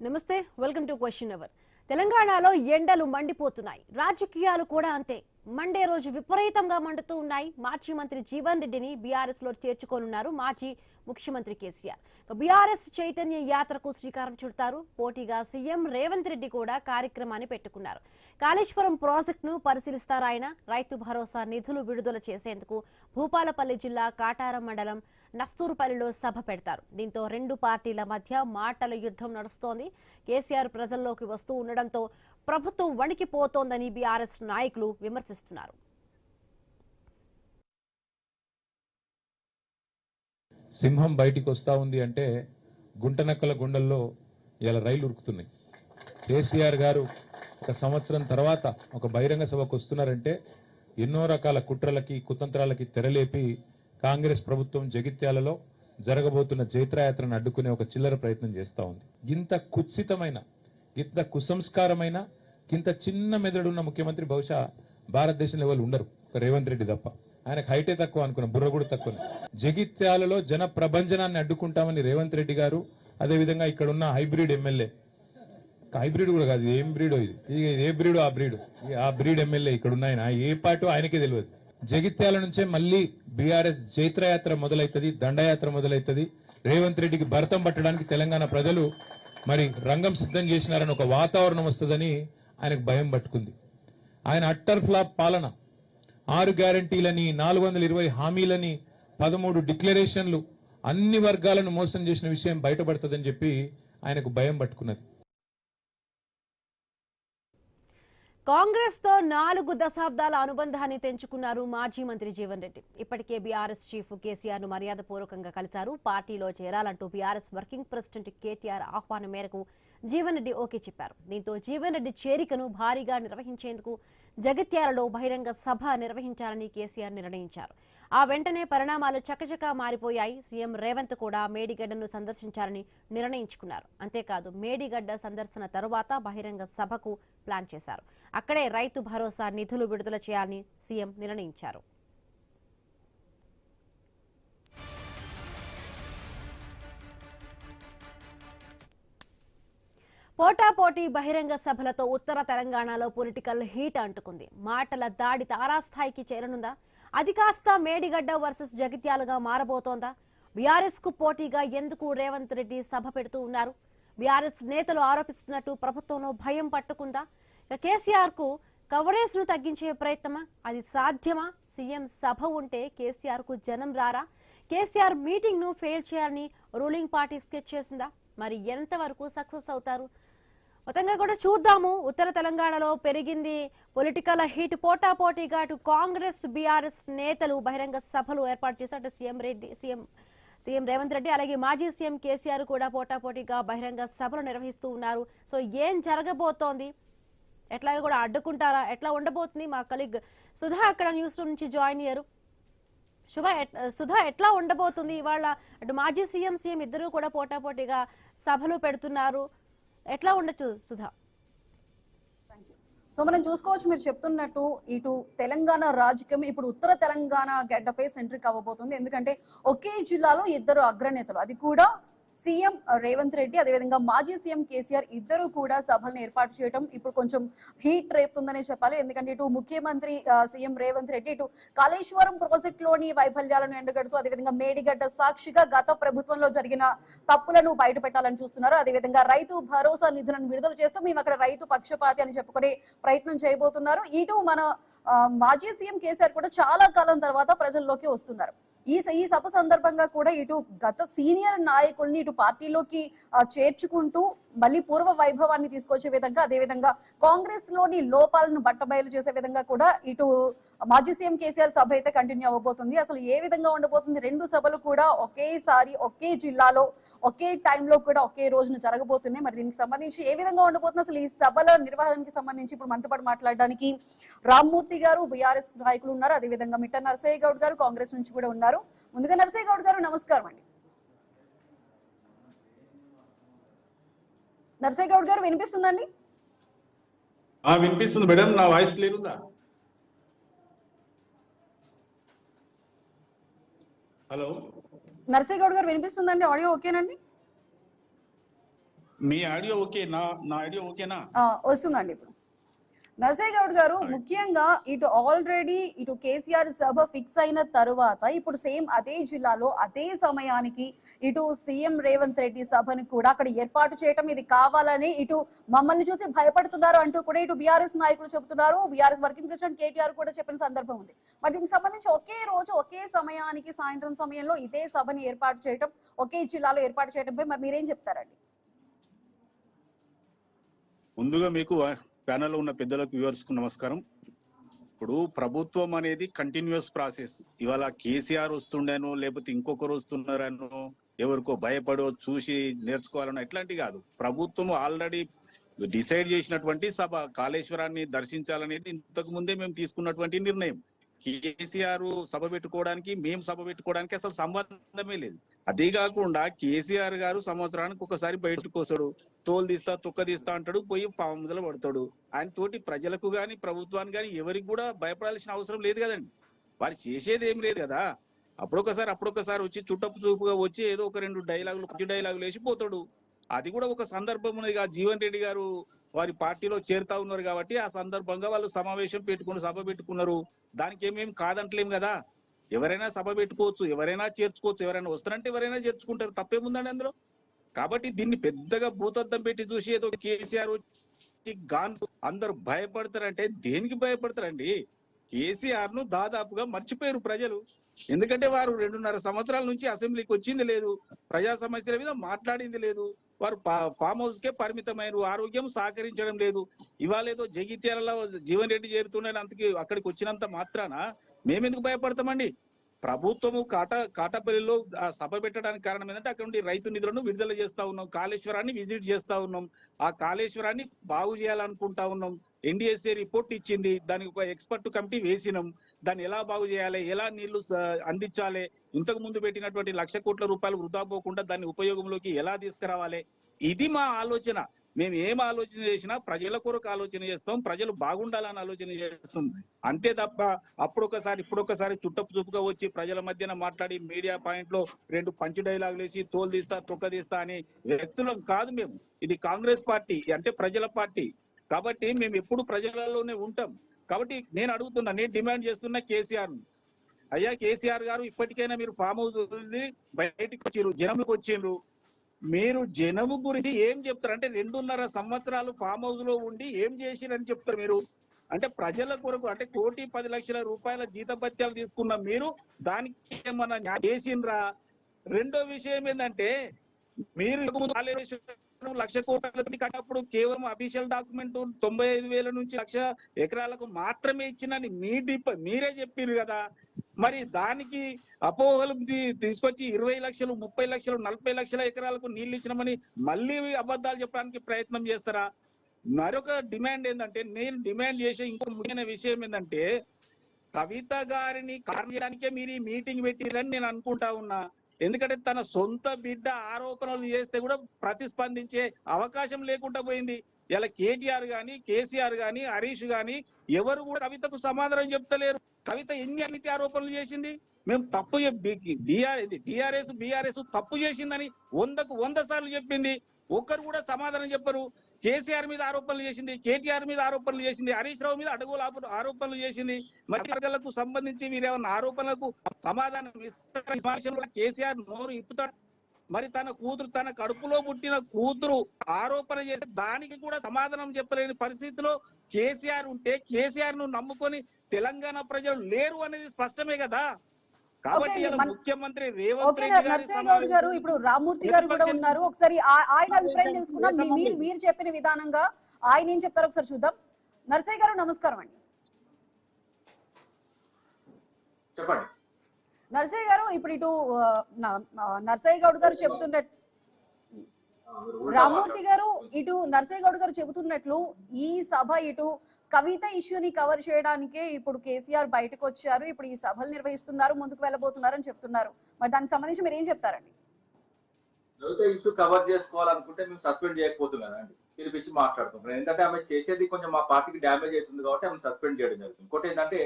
నమస్తే welcome to question hour. తెలంగాణలో ఎండలు మండిపోతున్నాయి. రాజకీయాలు కూడా అంతే. మండే రోజు విపరీతంగా మండుతూ ఉన్నాయి. మాజీ మంత్రి జీవన్ రెడ్డిని బీఆర్ఎస్ లో చేర్చుకోనున్నారు మాజీ ముఖ్యమంత్రి కేసీఆర్. బీఆర్ఎస్ చైతన్య యాత్రకు శ్రీకారం చుడతారు. పోటీగా సీఎం రేవంత్ రెడ్డి కూడా కార్యక్రమాన్ని పెట్టుకున్నారు. కాళేశ్వరం ప్రాజెక్టును పరిశీలిస్తారు ఆయన. రైతు భరోసా నిధులు విడుదల చేసేందుకు భూపాలపల్లి జిల్లా కాటారం మండలం నస్తూరుపల్లిలో సభ పెడతారు. దీంతో రెండు పార్టీల మధ్య మాటల యుద్ధం నడుస్తోంది. కేసీఆర్ ప్రజల్లోకి వస్తూ ఉండడంతో ప్రభుత్వం వణికిపోతోందని బీఆర్ఎస్ నాయకులు విమర్శిస్తున్నారు. సింహం బయటికి వస్తా ఉంది అంటే గుంటనక్కల గుండెల్లో ఇలా రైలు ఉరుకుతున్నాయి. కేసీఆర్ గారు ఒక సంవత్సరం తర్వాత ఒక బహిరంగ సభకు వస్తున్నారంటే ఎన్నో రకాల కుట్రలకి కుతంత్రాలకి తెరలేపి కాంగ్రెస్ ప్రభుత్వం జగిత్యాలలో జరగబోతున్న జైత్రయాత్రను అడ్డుకునే ఒక చిల్లర ప్రయత్నం చేస్తూ ఉంది. ఇంత కుత్సితమైన, ఇంత కుసంస్కారమైన, ఇంత చిన్న మెదడున్న ముఖ్యమంత్రి బహుశా భారతదేశంలో ఎవరు ఉండరు, ఒక రేవంత్ రెడ్డి తప్ప. ఆయనకు హైటే తక్కువ అనుకున్న, బుర్ర కూడా తక్కువనే. జగిత్యాలలో జన ప్రభంజనాన్ని అడ్డుకుంటామని రేవంత్ రెడ్డి గారు, అదేవిధంగా ఇక్కడ ఉన్న హైబ్రిడ్ ఎమ్మెల్యే, హైబ్రిడ్ కూడా కాదు, ఏం బ్రీడో ఇది, ఏ బ్రీడో ఆ బ్రీడ్ ఎమ్మెల్యే ఇక్కడ ఉన్నాయన ఏ పార్టీ ఆయనకే తెలియదు. జగిత్యాల నుంచే మళ్లీ బీఆర్ఎస్ జైత్రయాత్ర మొదలైతుంది, దండయాత్ర మొదలైతుంది. రేవంత్ రెడ్డికి భరతం పట్టడానికి తెలంగాణ ప్రజలు మరి రంగం సిద్ధం చేసినారని ఒక వాతావరణం వస్తుందని ఆయనకు భయం పట్టుకుంది. ఆయన అట్టర్ ఫ్లాప్ పాలన, 6 గ్యారంటీలని, 420 హామీలని, 13 డిక్లరేషన్లు, అన్ని వర్గాలను మోసం చేసిన విషయం బయటపడుతుందని చెప్పి ఆయనకు భయం పట్టుకున్నది. కాంగ్రెస్ తో 4 దశాబ్దాల అనుబంధాన్ని తెంచుకున్నారు మాజీ మంత్రి జీవన్ రెడ్డి. ఇప్పటికే బీఆర్ఎస్ చీఫ్ కేసీఆర్ ను మర్యాదపూర్వకంగా కలిశారు. పార్టీలో చేరాలంటూ బీఆర్ఎస్ వర్కింగ్ ప్రెసిడెంట్ కేటీఆర్ ఆహ్వానం మేరకు జీవన్ రెడ్డి ఓకే చెప్పారు. దీంతో జీవన్ రెడ్డి చేరికను భారీగా నిర్వహించేందుకు జగిత్యాలలో బహిరంగ సభ నిర్వహించాలని కేసీఆర్ నిర్ణయించారు. ఆ వెంటనే పరిణామాలు చకచకా మారిపోయాయి. సీఎం రేవంత్ కూడా మేడిగడ్డను సందర్శించాలని నిర్ణయించుకున్నారు. అంతేకాదు, మేడిగడ్డ సందర్శన తరువాత బహిరంగ సభకు ప్లాన్ చేశారు. అక్కడే రైతు భరోసా నిధులు విడుదల చేయాలని సీఎం నిర్ణయించారు. పోటాపోటీ బహిరంగ సభలతో ఉత్తర తెలంగాణలో పొలిటికల్ హీట్ అంటుకుంది. మాటల దాడి తారాస్థాయికి చేరనుందా? అది కాస్త మేడిగడ్డ వర్సెస్ జగిత్యాలుగా మారబోతోందా? బీఆర్ఎస్ కు పోటీగా ఎందుకు రేవంత్ రెడ్డి సభ పెడుతూ ఉన్నారు? బీఆర్ఎస్ నేతలు ఆరోపిస్తున్నట్టు ప్రభుత్వంలో భయం పట్టుకుందా? కేసీఆర్ కు కవరేజ్ ను తగ్గించే ప్రయత్నమా? అది సాధ్యమా? సీఎం సభ ఉంటే కేసీఆర్ కు జనం రారా? కేసీఆర్ మీటింగ్ ను ఫెయిల్ చేయాలని రూలింగ్ పార్టీ స్కెచ్ చేసిందా? మరి ఎంతవరకు సక్సెస్ అవుతారు? మొత్తంగా కూడా చూద్దాము. ఉత్తర తెలంగాణలో పెరిగింది పొలిటికల్ హీట్. పోటాపోటీగా అటు కాంగ్రెస్ బీఆర్ఎస్ నేతలు బహిరంగ సభలు ఏర్పాటు చేశారు. సీఎం రేవంత్ రెడ్డి అలాగే మాజీ సీఎం కేసీఆర్ కూడా పోటాపోటీగా బహిరంగ సభలు నిర్వహిస్తూ ఉన్నారు. సో ఏం జరగబోతోంది? ఎట్లాగే కూడా అడ్డుకుంటారా? ఎట్లా ఉండబోతుంది? మా కలీగ్ సుధా అక్కడ న్యూస్ రూమ్ నుంచి జాయిన్ అయ్యారు. సుధా, ఎట్లా ఉండబోతుంది ఇవాళ? అటు మాజీ సీఎం ఇద్దరు కూడా పోటాపోటీగా సభలు పెడుతున్నారు. ఎట్లా ఉండొచ్చు సుధా? సో మనం చూసుకోవచ్చు, మీరు చెప్తున్నట్టు ఇటు తెలంగాణ రాజకీయం ఇప్పుడు ఉత్తర తెలంగాణ గడ్డపై సెంట్రిక్ అవ్వబోతుంది. ఎందుకంటే ఒకే జిల్లాలో 2 అగ్రనేతలు, అది కూడా సీఎం రేవంత్ రెడ్డి అదేవిధంగా మాజీ సీఎం కేసీఆర్ ఇద్దరు కూడా సభలను ఏర్పాటు చేయడం ఇప్పుడు కొంచెం హీట్ రేపుతుందనే చెప్పాలి. ఎందుకంటే ఇటు ముఖ్యమంత్రి సీఎం రేవంత్ రెడ్డి ఇటు కాళేశ్వరం ప్రాజెక్ట్ లోని వైఫల్యాలను ఎండగడుతూ అదేవిధంగా మేడిగడ్డ సాక్షిగా గత ప్రభుత్వంలో జరిగిన తప్పులను బయట పెట్టాలని చూస్తున్నారు. అదేవిధంగా రైతు భరోసా నిధులను విడుదల చేస్తూ మేము అక్కడ రైతు పక్షపాతి అని చెప్పుకునే ప్రయత్నం చేయబోతున్నారు. ఇటు మన మాజీ సీఎం కేసీఆర్ కూడా చాలా కాలం తర్వాత ప్రజల్లోకి వస్తున్నారు. ఈ సభ సందర్భంగా కూడా ఇటు గత సీనియర్ నాయకుల్ని ఇటు పార్టీలోకి చేర్చుకుంటూ మళ్ళీ పూర్వ వైభవాన్ని తీసుకొచ్చే విధంగా అదేవిధంగా కాంగ్రెస్ లోని లోపాలను బట్టబయలు చేసే విధంగా కూడా ఇటు మాజీ సీఎం కేసీఆర్ సభ అయితే కంటిన్యూ అవ్వబోతుంది. అసలు ఏ విధంగా ఉండబోతుంది? 2 సభలు కూడా ఒకేసారి ఒకే జిల్లాలో ఒకే టైంలో కూడా ఒకే రోజున జరగబోతున్నాయి. మరి దీనికి సంబంధించి ఏ విధంగా ఉండబోతుంది? అసలు ఈ సభల నిర్వహణకి సంబంధించి ఇప్పుడు మనతో పాటు మాట్లాడడానికి రామ్మూర్తి గారు బీఆర్ఎస్ నాయకులు ఉన్నారు. అదేవిధంగా మిట్ట నరసయ్య గౌడ్ గారు కాంగ్రెస్ నుంచి కూడా ఉన్నారు. ముందుగా నరసయ్య గౌడ్ గారు నమస్కారం అండి. నరసయ్య గౌడ్ గారు వినిపిస్తుందండి? వినిపిస్తుంది మేడం. నా వాయిస్ క్లియర్ ఉందా? హలో నరసయ్య గౌడ్ గారు వినిపిస్తుందండి? ఆడియో ఓకేనండి? మీ ఆడియో ఓకే, నా ఆడియో ఓకేనా? వస్తుందండి ఇప్పుడు. నర్సయ్య గౌడ్ గారు, ముఖ్యంగా ఇటు ఆల్రెడీ ఇటు కేసీఆర్ సభ ఫిక్స్ అయిన తరువాత ఇప్పుడు సేమ్ అదే జిల్లాలో అదే సమయానికి ఇటు సీఎం రేవంత్ రెడ్డి సభని కూడా అక్కడ ఏర్పాటు చేయటం, ఇది కావాలని ఇటు మమ్మల్ని చూసి భయపడుతున్నారు అంటూ కూడా ఇటు బీఆర్ఎస్ నాయకులు చెబుతున్నారు. బీఆర్ఎస్ వర్కింగ్ ప్రెసిడెంట్ కేటీఆర్ కూడా చెప్పిన సందర్భం ఉంది. మరి దీనికి సంబంధించి ఒకే రోజు ఒకే సమయానికి సాయంత్రం సమయంలో ఇదే సభని ఏర్పాటు చేయటం, ఒకే జిల్లాలో ఏర్పాటు చేయడంపై మరి మీరేం చెప్తారండి? ముందుగా మీకు ప్యానెల్లో ఉన్న పెద్దలకు వ్యూవర్స్ కు నమస్కారం. ఇప్పుడు ప్రభుత్వం అనేది కంటిన్యూస్ ప్రాసెస్. ఇవాళ కేసీఆర్ వస్తుండేనో లేకపోతే ఇంకొకరు వస్తున్నారనో ఎవరికో భయపడో చూసి నేర్చుకోవాలనో ఎట్లాంటి కాదు. ప్రభుత్వం ఆల్రెడీ డిసైడ్ చేసినటువంటి సభ కాళేశ్వరాన్ని దర్శించాలనేది ఇంతకు ముందే మేము తీసుకున్నటువంటి నిర్ణయం. కేసీఆర్ సభ పెట్టుకోవడానికి మేము సభ పెట్టుకోవడానికి అసలు సంబంధమే లేదు. అదే కాకుండా కేసీఆర్ గారు సంవత్సరానికి ఒకసారి బయటకు వస్తాడు, తోలు తీస్తా తొక్క తీస్తా అంటాడు, పోయి పాముదల పడతాడు. ఆయన తోటి ప్రజలకు గాని ప్రభుత్వానికి గాని ఎవరికి కూడా భయపడాల్సిన అవసరం లేదు కదండి. వారు చేసేది ఏం లేదు కదా. అప్పుడొకసారి వచ్చి చుట్టపు చూపుగా వచ్చి ఏదో ఒక 2 డైలాగులు 10 డైలాగులు వేసి పోతాడు. అది కూడా ఒక సందర్భం ఉన్నది. జీవన్ రెడ్డి గారు వారి పార్టీలో చేరుతా ఉన్నారు కాబట్టి ఆ సందర్భంగా వాళ్ళు సమావేశం పెట్టుకుని సభ పెట్టుకున్నారు. దానికి ఏమేమి కాదంటలేం కదా. ఎవరైనా సభ పెట్టుకోవచ్చు, ఎవరైనా చేర్చుకోవచ్చు, ఎవరైనా వస్తారంటే ఎవరైనా చేర్చుకుంటారు, తప్పేముందండి అందులో. కాబట్టి దీన్ని పెద్దగా భూతద్దం పెట్టి చూసి ఏదో కేసీఆర్ వచ్చి అందరు భయపడతారంటే దేనికి భయపడతారండి? కేసీఆర్ ను దాదాపుగా మర్చిపోయారు ప్రజలు. ఎందుకంటే వారు 2.5 సంవత్సరాల నుంచి అసెంబ్లీకి వచ్చింది లేదు, ప్రజా సమస్యల మీద మాట్లాడింది లేదు. వారు ఫామ్ హౌస్ కే పరిమితమైన, ఆరోగ్యం సహకరించడం లేదు. ఇవాళ ఏదో జగిత్యాలలో జీవన్ రెడ్డి చేరుతున్నారని అంతకి అక్కడికి వచ్చినంత మాత్రాన మేమెందుకు భయపడతామండి? ప్రభుత్వము కాటపల్లిలో సభ పెట్టడానికి కారణం ఏంటంటే అక్కడ నుండి రైతు నిధులను విడుదల చేస్తా ఉన్నాం, కాళేశ్వరాన్ని విజిట్ చేస్తా ఉన్నాం, ఆ కాళేశ్వరాన్ని బాగు చేయాలనుకుంటా ఉన్నాం. ఎన్డీఎస్ఏ రిపోర్ట్ ఇచ్చింది, దానికి ఒక ఎక్స్పర్ట్ కమిటీ వేసినాం. దాన్ని ఎలా బాగు చేయాలి, ఎలా నీళ్లు అందించాలి, ఇంతకు ముందు పెట్టినటువంటి 1,00,000 కోట్ల రూపాయలు వృధా పోకుండా దాన్ని ఉపయోగంలోకి ఎలా తీసుకురావాలి, ఇది మా ఆలోచన. మేము ఏం ఆలోచన చేసినా ప్రజల కొరకు ఆలోచన చేస్తాం, ప్రజలు బాగుండాలని ఆలోచన చేస్తాం. అంతే తప్ప ఇప్పుడొకసారి చుట్టపు చూపుగా వచ్చి ప్రజల మధ్యన మాట్లాడి మీడియా పాయింట్ లో 2 పంచి డైలాగులు వేసి తోలు తీస్తా తొక్క తీస్తా అని వ్యక్తులం కాదు మేము. ఇది కాంగ్రెస్ పార్టీ అంటే ప్రజల పార్టీ. కాబట్టి మేము ఎప్పుడు ప్రజలలోనే ఉంటాం. కాబట్టి నేను అడుగుతున్నా, నేను డిమాండ్ చేస్తున్నా కేసీఆర్, అయ్యా కేసీఆర్ గారు ఇప్పటికైనా మీరు ఫామ్ హౌస్ బయటకు వచ్చిర్రు, జనంలోకి వచ్చిండ్రు, మీరు జనము గురించి ఏం చెప్తారు? అంటే 2.5 సంవత్సరాలు ఫామ్ హౌస్ లో ఉండి ఏం చేసిరని చెప్తారు మీరు? అంటే ప్రజల కొరకు అంటే 1,10,00,000 రూపాయల జీతభత్యాలు తీసుకున్న మీరు దానికి ఏమన్నా చేసిండ్రా? రెండో విషయం ఏంటంటే మీరు 1,00,000 కోట్ల కట్టినప్పుడు కేవలం అఫీషియల్ డాక్యుమెంట్ 95,000 నుంచి 1,00,000 ఎకరాలకు మాత్రమే ఇచ్చినని మీరే చెప్పారు కదా. మరి దానికి అపోహలు తీసుకొచ్చి 20 లక్షలు 30 లక్షలు 40 లక్షల ఎకరాలకు నీళ్లు ఇచ్చినామని మళ్ళీ అబద్ధాలు చెప్పడానికి ప్రయత్నం చేస్తారా? మరొక డిమాండ్ ఏంటంటే, నేను డిమాండ్ చేసే ఇంకో ముఖ్యమైన విషయం ఏంటంటే, కవిత గారిని కారణం చేయడానికే మీరు ఈ మీటింగ్ పెట్టిరని నేను అనుకుంటా ఉన్నా. ఎందుకంటే తన సొంత బిడ్డ ఆరోపణలు చేస్తే కూడా ప్రతిస్పందించే అవకాశం లేకుండా పోయింది. ఇలా కేటీఆర్ గాని కేసీఆర్ గాని హరీష్ గాని ఎవరు కూడా కవితకు సమాధానం చెప్తలేరు. కవిత ఎన్ని అవినీతి ఆరోపణలు చేసింది? మేము తప్పు బీఆర్ఎస్ తప్పు చేసిందని 100కు 100 సార్లు చెప్పింది. ఒక్కరు కూడా సమాధానం చెప్పరు. కేసీఆర్ మీద ఆరోపణలు చేసింది, కేటీఆర్ మీద ఆరోపణలు చేసింది, హరీష్ రావు మీద అడుగుల ఆరోపణలు చేసింది. మధ్యవర్గాలకు సంబంధించి మీరేమన్నా ఆరోపణలకు సమాధానం ఇస్తారు? కేసీఆర్ నోరు ఇప్పుతాడు. మరి తన కూతురు, తన కడుపులో పుట్టిన కూతురు ఆరోపణ చేస్తే దానికి కూడా సమాధానం చెప్పలేని పరిస్థితిలో కేసీఆర్ ఉంటే, కేసీఆర్ ను నమ్ముకొని తెలంగాణ ప్రజలు లేరు అనేది స్పష్టమే కదా. కాబట్టి ముఖ్యమంత్రి రేవంత్ రెడ్డి గారు, ఇప్పుడు రామ్మూర్తి గారు కూడా ఉన్నారు, ఒకసారి ఆయన అభిప్రాయం తెలుసుకుందాం. మీరు చెప్పిన విధానంగా ఆయన ఏం చెప్తారో ఒకసారి చూద్దాం. నర్సయ్య గారు నమస్కారం అండి. చెప్పండి నర్సయ్య గారు, ఇప్పుడు ఇటు నర్సయ్య గౌడ్ గారు చెబుతున్నట్టు, రామ్మూర్తి గారు ఇటు నర్సయ్య గౌడ్ గారు చెబుతున్నట్లు ఈ సభ ఇటు కవిత ఇష్యూని కవర్ చేయడానికే ఇప్పుడు కేసీఆర్ బయటకు వచ్చారు, ఇప్పుడు ఈ సభలు నిర్వహిస్తున్నారు, ముందుకు వెళ్ళబోతున్నారు అని చెప్తున్నారు. మరి దానికి సంబంధించి మీరు ఏం చెప్తారండి? కవిత ఇష్యూ కవర్ చేసుకోవాలనుకుంటే మేము సస్పెండ్ చేయకపోతున్నాం అండి, పిలిపించి మాట్లాడుకుంటున్నాం. ఎందుకంటే ఆమె చేసేది కొంచెం మా పార్టీకి డ్యామేజ్ అవుతుంది కాబట్టి ఆమె సస్పెండ్ చేయడం జరుగుతుంది. ఇంకోటి ఏంటంటే,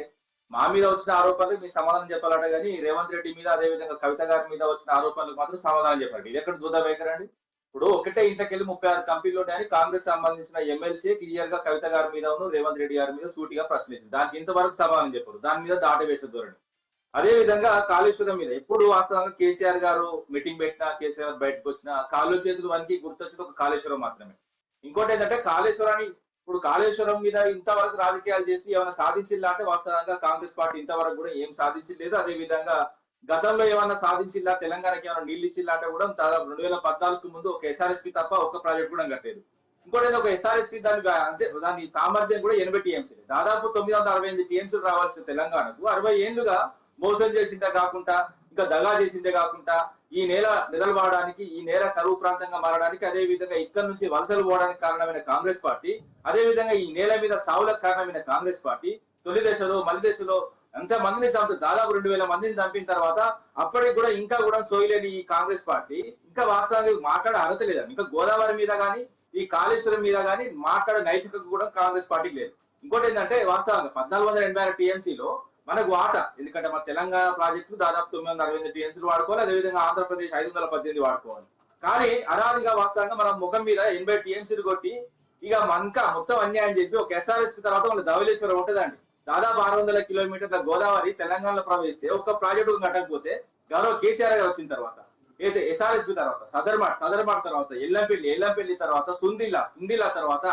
మా మీద వచ్చిన ఆరోపణలు మీరు సమాధానం చెప్పాలట, కానీ రేవంత్ రెడ్డి మీద అదేవిధంగా కవిత గారి మీద వచ్చిన ఆరోపణలకు మాత్రం సమాధానం చెప్పండి. ఇది ఎక్కడ దూదా వేకరండి? ఇప్పుడు ఒకటే ఇంట్లోకెళ్ళి 36 కంపెనీలు ఉన్నాయని కాంగ్రెస్ సంబంధించిన ఎమ్మెల్సీ క్లియర్ గా కవిత గారి మీద రేవంత్ రెడ్డి గారి మీద సూటిగా ప్రశ్నించింది. దానికి ఇంతవరకు సమాధానం చెప్పారు. దాని మీద దాటవేసే ధోరణి. అదే విధంగా కాళేశ్వరం మీద ఎప్పుడు వాస్తవంగా కేసీఆర్ గారు మీటింగ్ పెట్టినా, కేసీఆర్ బయటకు వచ్చినా కాళ్ళు చేతులు వనికి గుర్తొచ్చేది ఒక కాళేశ్వరం మాత్రమే. ఇంకోటి ఏంటంటే కాళేశ్వరాన్ని ఇప్పుడు కాళేశ్వరం మీద ఇంతవరకు రాజకీయాలు చేసి ఏమైనా సాధించిందా అంటే వాస్తవంగా కాంగ్రెస్ పార్టీ ఇంతవరకు కూడా ఏం సాధించలేదు. అదే విధంగా గతంలో ఏమన్నా సాధించిందా, తెలంగాణకి ఏమైనా నీళ్ళు ఇచ్చిందా అంటే కూడా దాదాపు 2014 ముందు ఒక ఎస్ఆర్ఎస్పీ తప్ప ఒక్క ప్రాజెక్ట్ కూడా కట్టలేదు. ఇంకోటి ఒక ఎస్ఆర్ఎస్పీ దాని సామర్థ్యం కూడా 80 టీఎంసీ, దాదాపు 968 టీఎంసీలు రావాల్సిన తెలంగాణకు 60 ఏళ్లుగా మోసం చేసిందే కాకుండా ఇంకా దగా చేసిందే కాకుండా ఈ నేల నిలబడడానికి, ఈ నేల కరువు ప్రాంతంగా మారడానికి, అదే విధంగా ఇక్కడ నుంచి వలసలు పోవడానికి కారణమైన కాంగ్రెస్ పార్టీ, అదే విధంగా ఈ నేల మీద చావులకు కారణమైన కాంగ్రెస్ పార్టీ తొలి దశలో మలి దశలో అంత మందిని చంపుతుంది. దాదాపు 2000 మందిని చంపిన తర్వాత అప్పటికి కూడా ఇంకా కూడా సోయలేని ఈ కాంగ్రెస్ పార్టీ ఇంకా వాస్తవానికి మాట్లాడే అర్హత లేదండి. ఇంకా గోదావరి మీద కానీ ఈ కాళేశ్వరం మీద కానీ మాట్లాడే నైతికత కూడా కాంగ్రెస్ పార్టీకి లేదు. ఇంకోటి ఏంటంటే వాస్తవంగా 1486 టీఎంసీలో మనకు వాటా, ఎందుకంటే మన తెలంగాణ ప్రాజెక్టులు దాదాపు 968 టీఎంసీలు వాడుకోవాలి, అదేవిధంగా ఆంధ్రప్రదేశ్ 518 వాడుకోవాలి. కానీ అదానిగా వాస్తవంగా మనం ముఖం మీద 80 టీఎంసీలు కొట్టి ఇక ఇంకా మొత్తం అన్యాయం చేసి ఒక ఎస్ఆర్ఎస్పీ తర్వాత మన ధవళేశ్వరం ఉంటుందండి. దాదాపు 600 కిలోమీటర్ల గోదావరి తెలంగాణలో ప్రవేశిస్తే ఒక్క ప్రాజెక్టు కట్టకపోతే గౌరవ కేసీఆర్ గారు వచ్చిన తర్వాత అయితే ఎస్ఆర్ఎస్పీ తర్వాత సదర్మాట్ తర్వాత ఎల్లంపల్లి తర్వాత సుందిలా తర్వాత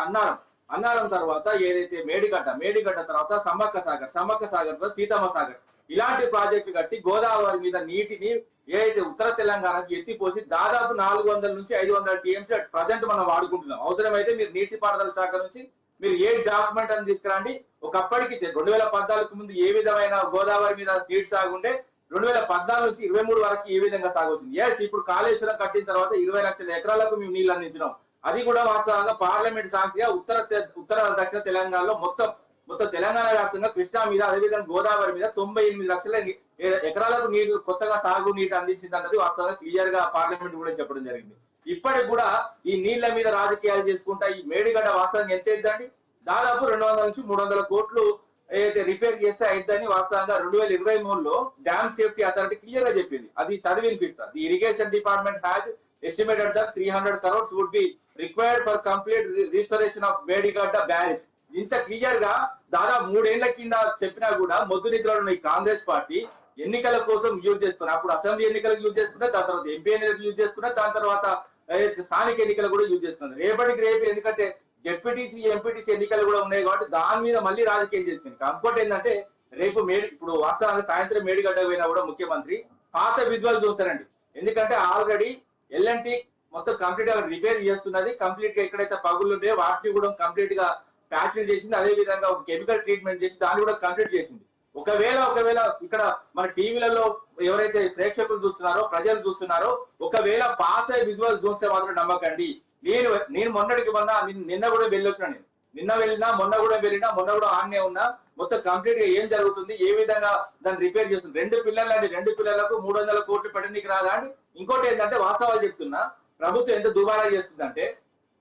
అన్నారం తర్వాత ఏదైతే మేడిగడ్డ తర్వాత సమ్మక్క సాగర్ తర్వాత సీతమ్మ సాగర్ ఇలాంటి ప్రాజెక్టులు కట్టి గోదావరి మీద నీటిని ఏదైతే ఉత్తర తెలంగాణకి ఎత్తిపోసి దాదాపు 400 నుంచి 500 టీఎంసీ ప్రజెంట్ మనం వాడుకుంటున్నాం. అవసరమైతే మీరు నీటిపారుదల శాఖ నుంచి మీరు ఏ డాక్యుమెంట్ అని తీసుకురండి. ఒకప్పటికి 2014 ముందు ఏ విధమైన గోదావరి మీద నీటి సాగు ఉంటే 2014 నుంచి 23 వరకు ఏ విధంగా సాగు వచ్చింది. ఎస్, ఇప్పుడు కాళేశ్వరం కట్టిన తర్వాత 20 లక్షల ఎకరాలకు మేము నీళ్లు అందించినాం. అది కూడా వాస్తవంగా పార్లమెంట్ సాక్షిగా ఉత్తర దక్షిణ తెలంగాణలో మొత్తం తెలంగాణ వ్యాప్తంగా కృష్ణా మీద అదేవిధంగా గోదావరి మీద 98 లక్షల ఎకరాలకు నీళ్లు కొత్తగా సాగు నీటి అందించింది అన్నది వాస్తవంగా క్లియర్ గా పార్లమెంట్ కూడా చెప్పడం జరిగింది. ఇప్పటికి కూడా ఈ నీళ్ల మీద రాజకీయాలు చేసుకుంటా ఈ మేడిగడ్డ వాస్తవంగా ఎంత అవుతుందండి? దాదాపు 200 నుంచి 300 కోట్లు ఏదైతే రిపేర్ చేస్తే అయిద్దని వాస్తవంగా 2023లో డ్యామ్ సేఫ్టీ అథారిటీ క్లియర్ గా చెప్పింది. అది చదివి వినిపిస్తారు. The irrigation department has estimated that 300 crores would be required for complete restoration of Medigadda barrage. ఇంత క్లియర్ గా దాదాపు 3 ఏళ్ల కింద చెప్పినా కూడా మొద్దు నిద్రలో ఉన్న ఈ కాంగ్రెస్ పార్టీ ఎన్నికల కోసం యూజ్ చేసుకున్నారు. అప్పుడు అసెంబ్లీ ఎన్నికలకు యూజ్ చేసుకున్నారు, దాని తర్వాత ఎంపీ ఎన్నికలకు యూజ్ చేసుకున్నారు, దాని తర్వాత స్థానిక ఎన్నికలు కూడా యూజ్ చేసుకున్నారు. రేపు ఎందుకంటే జెడ్పీటీసీ ఎంపీటీసీ ఎన్నికలు కూడా ఉన్నాయి కాబట్టి దాని మీద మళ్ళీ రాజకీయం చేసుకుంది. ఇంకోటి ఏంటంటే రేపు ఇప్పుడు వాస్తవానికి సాయంత్రం మేడిగడ్డ పోయినా కూడా ముఖ్యమంత్రి పాత విజువల్ చూస్తారండి. ఎందుకంటే ఆల్రెడీ ఎల్ఎన్టీ మొత్తం కంప్లీట్ గా రిపేర్ చేస్తున్నది. కంప్లీట్ గా ఎక్కడైతే పగులు ఉంటాయో వాటిని కూడా కంప్లీట్ గా ప్యాచింగ్ చేసింది. అదే విధంగా ఒక కెమికల్ ట్రీట్మెంట్ చేసి దాన్ని కూడా కంప్లీట్ చేసింది. ఒకవేళ ఇక్కడ మన టీవీలలో ఎవరైతే ప్రేక్షకులు చూస్తున్నారో ప్రజలు చూస్తున్నారో ఒకవేళ పాత విజువల్ చూస్తే మాత్రం నమ్మకండి. నేను మొన్నటికి నిన్న కూడా వెళ్ళొచ్చిన, నిన్న వెళ్ళినా మొన్న కూడా ఆన్నే ఉన్నా. మొత్తం కంప్లీట్ గా ఏం జరుగుతుంది, ఏ విధంగా దాన్ని రిపేర్ చేస్తుంది. 2 పిల్లలకు 300 కోట్లు పెట్టడానికి రాదా అండి? ఇంకోటి ఏంటంటే వాస్తవాలు చెప్తున్నా, ప్రభుత్వం ఎంత దుబారా చేస్తుందంటే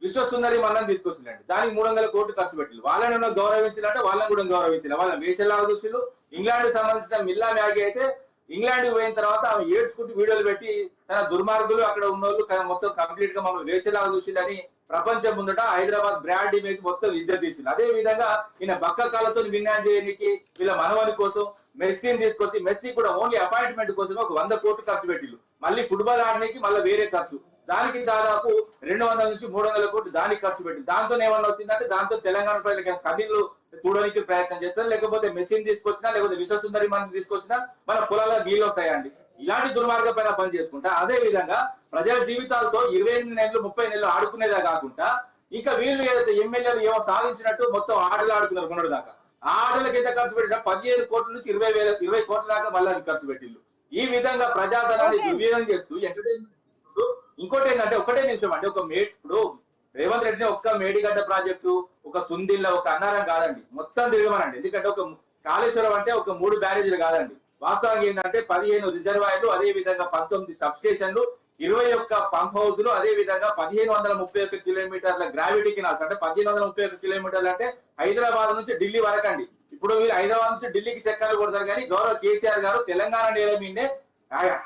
విశ్వసుందరి మనం తీసుకొస్తుందండి, దానికి 300 కోట్లు ఖర్చు పెట్టింది. వాళ్ళని గౌరవించాలంటే వాళ్ళని కూడా గౌరవించాలి. వాళ్ళని వేసేలాగా చూసిళ్ళు. ఇంగ్లాండ్ సంబంధించిన మిల్లా మ్యాగీ అయితే ఇంగ్లాండ్ పోయిన తర్వాత ఆమె ఏడ్చుకుంటూ వీడియోలు పెట్టి చాలా దుర్మార్గులు అక్కడ ఉన్నోళ్ళు మొత్తం కంప్లీట్ గా మనం వేసేలాగా చూసిందని ప్రపంచం ముందట హైదరాబాద్ బ్రాండ్ ఇమేజ్ మొత్తం ఇజ్జత్ తీసింది. అదే విధంగా ఈయన బక్క కాళ్ళతో విన్యాయం చేయడానికి వీళ్ళ మనవని కోసం మెస్సీని తీసుకొచ్చి మెస్సీ కూడా ఓన్లీ అపాయింట్మెంట్ కోసం ఒక 100 కోట్లు ఖర్చు పెట్టిళ్ళు. మళ్ళీ ఫుట్బాల్ ఆడడానికి మళ్ళీ వేరే ఖర్చు, దానికి దాదాపు 200 నుంచి 300 కోట్లు దానికి ఖర్చు పెట్టింది. దాంతో ఏమన్నా వచ్చిందంటే దాంతో తెలంగాణ ప్రజలకి కన్నీళ్లు చూడడానికి ప్రయత్నం చేస్తారు. లేకపోతే మెస్సీని తీసుకొచ్చినా లేకపోతే విశ్వసుందరి మనం తీసుకొచ్చినా మన పొలాల్లో నీళ్ళు వస్తాయండి. ఇలాంటి దుర్మార్గ పైన పని చేసుకుంటా అదే విధంగా ప్రజల జీవితాలతో 28 నెలలు 30 నెలలు ఆడుకునేదే కాకుండా ఇంకా వీళ్ళు ఏదైతే ఎమ్మెల్యేలు ఏమో సాధించినట్టు మొత్తం ఆటలు ఆడుకున్నారు మొన్నటి దాకా. ఆ ఆటలకు ఎంత ఖర్చు పెట్టినా 15 కోట్ల నుంచి 20 కోట్ల దాకా మళ్ళీ ఖర్చు పెట్టిళ్ళు. ఈ విధంగా ప్రజాధనాన్ని దుర్వినియోగం చేస్తూ ఎంటర్టైన్మెంట్. ఇంకోటి ఏంటంటే ఒకటే నిమిషం అంటే ఇప్పుడు రేవంత్ రెడ్డి ఒక్క మేడిగడ్డ ప్రాజెక్టు ఒక సుందిల్ల ఒక అన్నారం కాదండి, మొత్తం తిరగమనండి. ఎందుకంటే ఒక కాళేశ్వరం అంటే ఒక 3 బ్యారేజీలు కాదండి. వాస్తవంగా ఏంటంటే 15 రిజర్వాయర్లు, అదే విధంగా 19 సబ్ స్టేషన్లు, 21 పంప్ హౌస్లు, అదే విధంగా 1531 కిలోమీటర్ల గ్రావిటీ కెనాల్స్. అంటే 1531 కిలోమీటర్లు అంటే హైదరాబాద్ నుంచి ఢిల్లీ వరకు అండి. ఇప్పుడు వీళ్ళు హైదరాబాద్ నుంచి ఢిల్లీకి చక్కర్లు కొడతారు కానీ గౌరవ కేసీఆర్ గారు తెలంగాణ నేల మీదే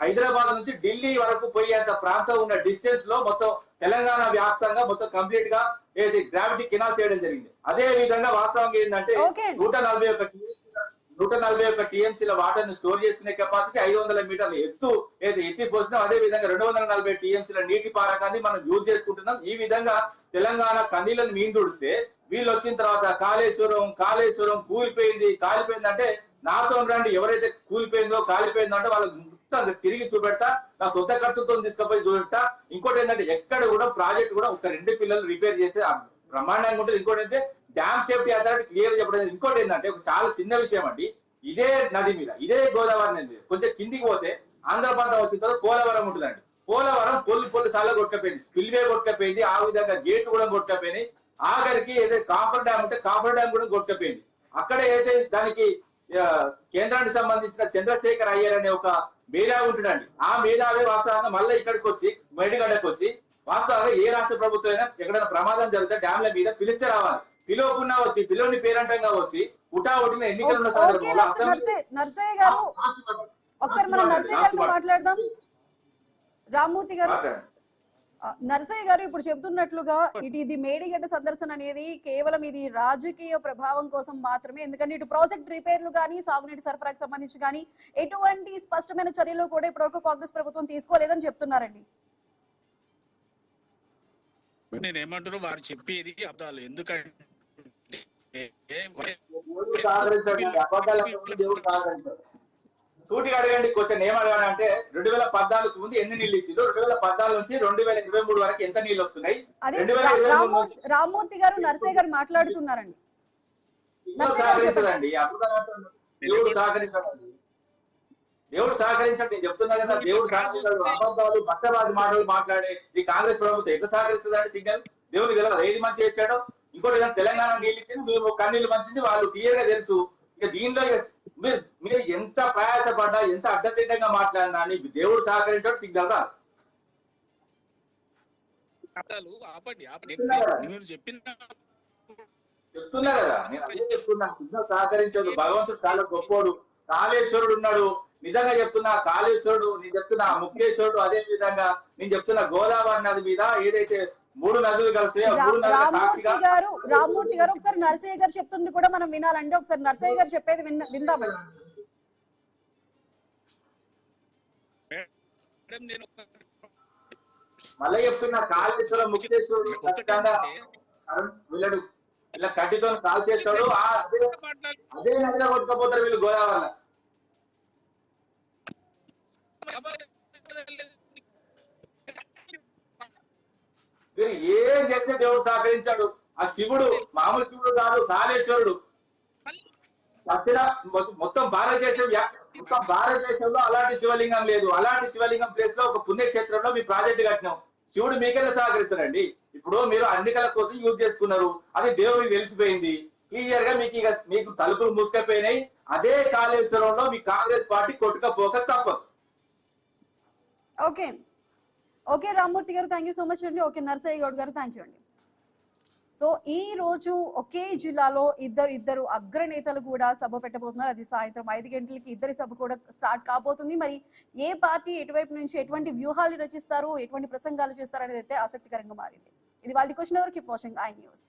హైదరాబాద్ నుంచి ఢిల్లీ వరకు పోయేంత ప్రాంతం ఉన్న డిస్టెన్స్ లో మొత్తం తెలంగాణ వ్యాప్తంగా మొత్తం కంప్లీట్ గా ఏది గ్రావిటీ కెనాల్ చేయడం జరిగింది. అదే విధంగా వాస్తవంగా ఏంటంటే Okay. 141 టీఎంసీల వాటర్ ని స్టోర్ చేసుకునే కెపాసిటీ 500 మీటర్ల ఎత్తి పోసినాం. అదే విధంగా 240 టీఎంసీల నీటి పారకాన్ని మనం యూజ్ చేసుకుంటున్నాం. ఈ విధంగా తెలంగాణ కన్నీళ్ళని మీందుడితే వీళ్ళు వచ్చిన తర్వాత కాళేశ్వరం కాలిపోయింది అంటే నాతో రండి, ఎవరైతే కాలిపోయిందో అంటే వాళ్ళకి మొత్తం తిరిగి చూపెడతా, నా సొంత ఖర్చుతో తీసుకుపోయి చూపెడతా. ఇంకోటి ఏంటంటే ఎక్కడ కూడా ప్రాజెక్ట్ కూడా ఒక 2 పిల్లలు రిపేర్ చేస్తే బ్రహ్మాండంగా ఉంటుంది. ఇంకోటి ఏంటంటే డ్యామ్ సేఫ్టీ అథారిటీ క్లియర్ చెప్పడం. ఇంకోటి ఏంటంటే ఒక చాలా చిన్న విషయం అండి, ఇదే నది మీద ఇదే గోదావరి నది మీద కొంచెం కిందికి పోతే ఆంధ్రప్రదేశ్ వచ్చిన తర్వాత పోలవరం ఉంటుందండి. పోలవరం పొల్లు సార్లు కొట్టుకపోయింది, స్పిల్వే కొట్టుకపోయింది, ఆ విధంగా గేట్ కూడా కొట్టుకపోయింది. ఆఖరికి ఏదైతే కాపర్ డ్యామ్ ఉంటే కాపర్ డ్యామ్ కూడా కొట్టుకపోయింది. అక్కడ అయితే దానికి కేంద్రానికి సంబంధించిన చంద్రశేఖర్ అయ్యర్ అనే ఒక మేధావి ఉంటుందండి. ఆ మేధావి వాస్తవంగా మళ్ళీ ఇక్కడికి వచ్చి మేడిగడ్డకు వచ్చి వాస్తవంగా ఏ రాష్ట్ర ప్రభుత్వం అయినా ఎక్కడైనా ప్రమాదం జరిగితే డ్యామ్ల మీద పిలిస్తే రావాలి, పిలువకున్నా వచ్చి పిలువని పేరంటంగా వచ్చి ఉటావుటిన ఎన్నికలున్న సందర్భంలో నర్సయ్య గారు ఒకసారి మనం నర్సయ్య గారితో మాట్లాడదాం. రామ్మూర్తి గారు, నర్సయ్య గారు ఇప్పుడు చెబుతున్నట్లుగా ఇది మేడిగడ్డ సందర్శన అనేది కేవలం ఇది రాజకీయ ప్రభావం కోసం మాత్రమే. ఎందుకంటే ఇటు ప్రాజెక్ట్ రిపేర్లు కానీ సాగునీటి సరఫరాకు సంబంధించి కానీ ఎటువంటి స్పష్టమైన చర్యలు కూడా ఇప్పటివరకు కాంగ్రెస్ ప్రభుత్వం తీసుకోలేదని చెప్తున్నారండి. నేను ఏమంటారు, వారు చెప్పేది అర్థాలు. ఎందుకంటే సూటిగా అడగండి క్వశ్చన్ ఏం అడగాలంటే 2014 ముందు ఎన్ని నీళ్ళు ఇచ్చిందో, 2014 నుంచి 2023 వరకు ఎంత నీళ్ళు వస్తున్నాయి, రామ్మూర్తి గారు నర్సయ్య గారు మాట్లాడుతున్నారండి. సహకరించదండి, దేవుడు సహకరించదండి, దేవుడు సహకరించండి. నేను చెప్తున్నా కదా, దేవుడు సహకరించాడు. అబద్ధాలు బట్టవాది మాటలు మాట్లాడే ఈ కాంగ్రెస్ ప్రభుత్వం ఎట్లా సహకరిస్తుందంటే సిగ్నల్ దేవుడికి తెలియదు ఏది మంచి చేశాడో. ఇంకోటి ఏదైనా తెలంగాణ నీళ్ళు ఇచ్చింది, మేము కన్నీళ్ళు మంచింది వాళ్ళు క్లియర్ గా తెలుసు. ఇక దీనిలో మీరు ఎంత ప్రయాసపడ్డా ఎంత అడ్డదిడ్డంగా మాట్లాడినా దేవుడు సహకరించాడు సిగ్నల్ రా. చెప్తున్నా కదా, నేను అదే చెప్తున్నా, సిగ్నల్ సహకరించాడు. భగవంతుడు చాలా గొప్పోడు, కాళేశ్వరుడు ఉన్నాడు. నిజంగా చెప్తున్నా కాళేశ్వరుడు, నేను చెప్తున్నా ముక్తేశ్వరుడు, అదే విధంగా నేను చెప్తున్నా గోదావరి నది మీద ఏదైతే 3 నదులు కలిసి రామ్మూర్తి గారు ఒకసారి నర్సయ్య గారు చెప్తుంది కూడా మనం వినాలండి. ఒకసారి నర్సయ్య గారు చెప్పేది విందామండి. మళ్ళీ చెప్తున్నా కాళేశ్వరం ముక్తేశ్వరుడు వీళ్ళడు ఇలా కట్టితో కాల్ చేస్తాడు, అదే నదిలో కొట్టుకపోతారు వీళ్ళు గోదావరి. మీరు ఏం చేస్తే దేవుడు సహకరించాడు. ఆ శివుడు మామూలు శివుడు కాదు, కాళేశ్వరుడు. మొత్తం భారతదేశంలో అలాంటి శివలింగం లేదు. అలాంటి శివలింగం ప్లేస్ లో ఒక పుణ్యక్షేత్రంలో మీ ప్రాజెక్టు కట్టినాం. శివుడు మీకైనా సహకరిస్తారండి. ఇప్పుడు మీరు ఎన్నికల కోసం యూజ్ చేసుకున్నారు, అది దేవుడికి తెలిసిపోయింది క్లియర్ గా. మీకు తలుపులు మూసుకపోయినాయి. అదే కాళేశ్వరంలో మీ కాంగ్రెస్ పార్టీ కొట్టుకపోక తప్పదు. ఓకే రామ్మూర్తి గారు, థ్యాంక్ యూ సో మచ్ అండి. ఓకే నర్సయ్య గౌడ్ గారు, థ్యాంక్ యూ అండి. సో ఈ రోజు ఒకే జిల్లాలో ఇద్దరు అగ్రనేతలు కూడా సభ పెట్టబోతున్నారు. అది సాయంత్రం 5 గంటలకి ఇద్దరి సభ కూడా స్టార్ట్ కాబోతుంది. మరి ఏ పార్టీ ఎటువైపు నుంచి ఎటువంటి వ్యూహాలు రచిస్తారు, ఎటువంటి ప్రసంగాలు చేస్తారు అనేది అయితే ఆసక్తికరంగా మారింది. ఇది వాళ్ళ క్వశ్చన్ ఎవరు. Keep watching I news.